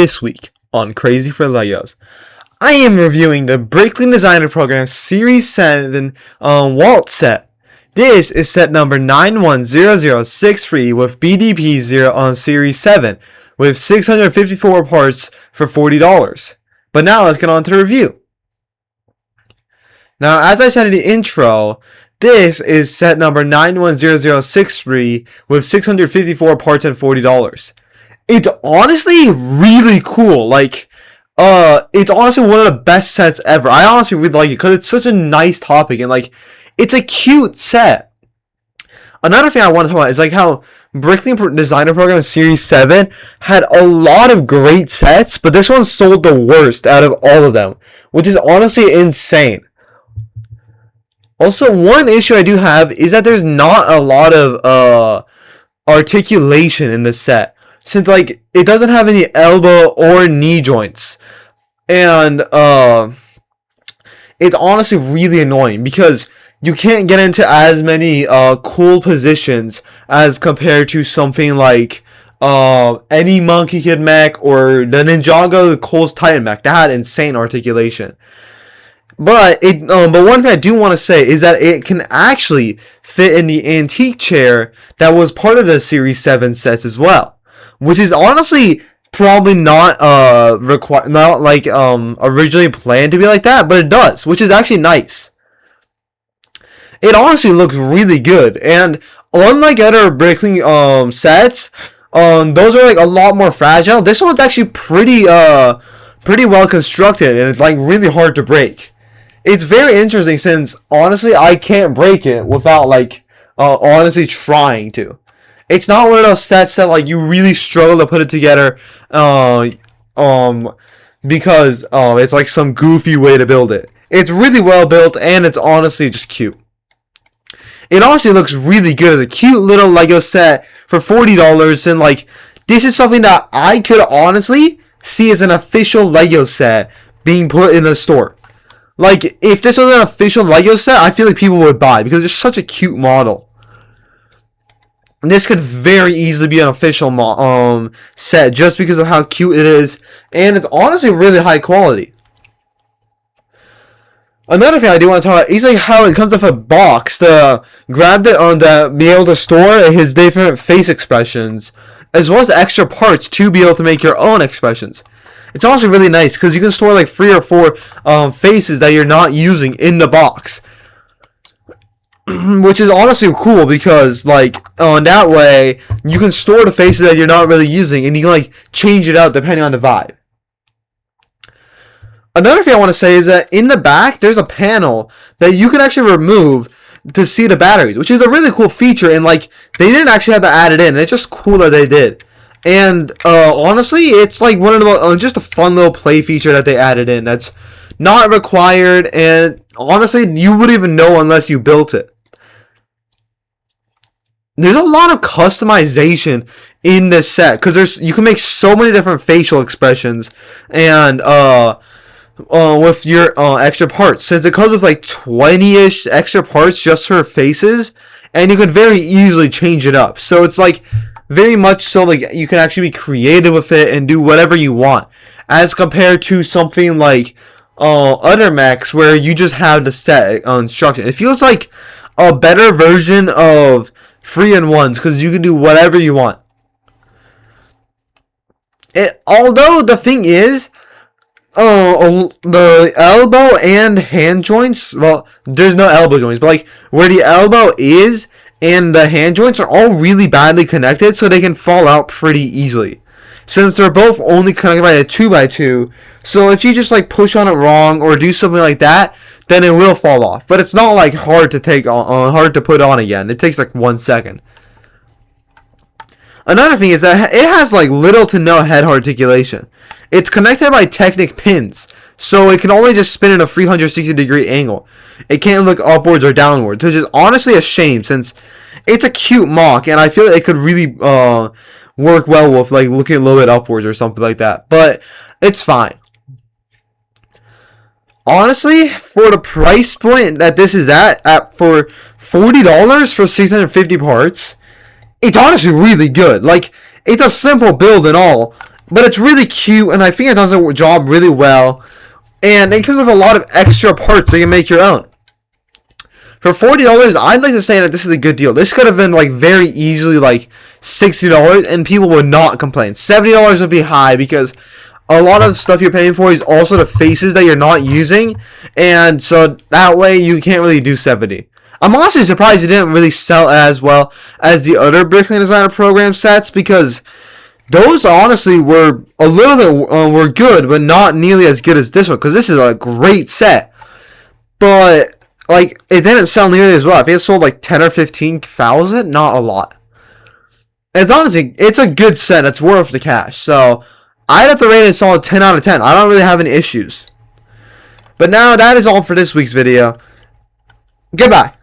This week on Crazy for Legos, I am reviewing the Bricklink Designer Program Series 7 W.A.L.T set. This is set number 910063 with BDP 0 on Series 7 with 654 parts for $40. But now let's get on to the review. Now, as I said in the intro, this is set number 910063 with 654 parts and $40. It's honestly really cool. It's honestly one of the best sets ever. I honestly really like it because it's such a nice topic and it's a cute set. Another thing I want to talk about is how Bricklink Designer Program Series 7 had a lot of great sets, but this one sold the worst out of all of them, which is honestly insane. Also, one issue I do have is that there's not a lot of articulation in the set, since it doesn't have any elbow or knee joints, and it's honestly really annoying because you can't get into as many cool positions as compared to something like any Monkey Kid mech or the Ninjago the Cole's Titan mech that had insane articulation. But one thing I do want to say is that it can actually fit in the antique chair that was part of the Series 7 sets as well, which is honestly probably not originally planned to be like that, but it does, which is actually nice. It honestly looks really good, and unlike other Bricklink sets, those are a lot more fragile. This one's actually pretty well constructed, and it's really hard to break. It's very interesting since honestly I can't break it without honestly trying to. It's not one of those sets that you really struggle to put it together because it's some goofy way to build it. It's really well built and it's honestly just cute. It honestly looks really good as a cute little Lego set for $40, and this is something that I could honestly see as an official Lego set being put in the store. If this was an official Lego set, I feel like people would buy because it's such a cute model. This could very easily be an official set just because of how cute it is, and it's honestly really high quality. Another thing I do want to talk about is how it comes with a box to grab it to be able to store his different face expressions, as well as extra parts to be able to make your own expressions. It's also really nice because you can store 3 or 4 faces that you're not using in the box, which is honestly cool because that way you can store the faces that you're not really using and you can change it out depending on the vibe. Another thing I want to say is that in the back there's a panel that you can actually remove to see the batteries, which is a really cool feature, and they didn't actually have to add it in. It's just cool that they did. And honestly, it's one of the just a fun little play feature that they added in that's not required, and honestly you wouldn't even know unless you built it. There's a lot of customization in this set because you can make so many different facial expressions and with your extra parts, since it comes with 20-ish extra parts just for faces, and you can very easily change it up. So it's very much so you can actually be creative with it and do whatever you want, as compared to something other mechs where you just have the set instruction. It feels like a better version of 3-in-1s because you can do whatever you want. Although the thing is, the elbow and hand joints, well, there's no elbow joints, but where the elbow is and the hand joints are all really badly connected, so they can fall out pretty easily, since they're both only connected by a 2x2. So if you just push on it wrong or do something like that, then it will fall off. But it's not hard to put on again. It takes 1 second. Another thing is that it has little to no head articulation. It's connected by Technic pins, so it can only just spin in a 360-degree angle. It can't look upwards or downwards, which is honestly a shame since it's a cute mock, and I feel like it could really work well with looking a little bit upwards or something like that. But it's fine. Honestly, for the price point that this is at for $40 for 650 parts, it's honestly really good. It's a simple build and all, but it's really cute, and I think it does a job really well. And it comes with a lot of extra parts so you can make your own. For $40, I'd like to say that this is a good deal. This could have been like very easily like $60, and people would not complain. $70 would be high because a lot of the stuff you're paying for is also the faces that you're not using, and so that way you can't really do 70. I'm honestly surprised it didn't really sell as well as the other Bricklink Designer Program sets, because those honestly were a little bit were good, but not nearly as good as this one, because this is a great set. But like, it didn't sell nearly as well. I think it sold like 10 or 15,000, not a lot. It's honestly, it's a good set. It's worth the cash. So I'd have to rate it a solid 10 out of 10. I don't really have any issues. But now that is all for this week's video. Goodbye.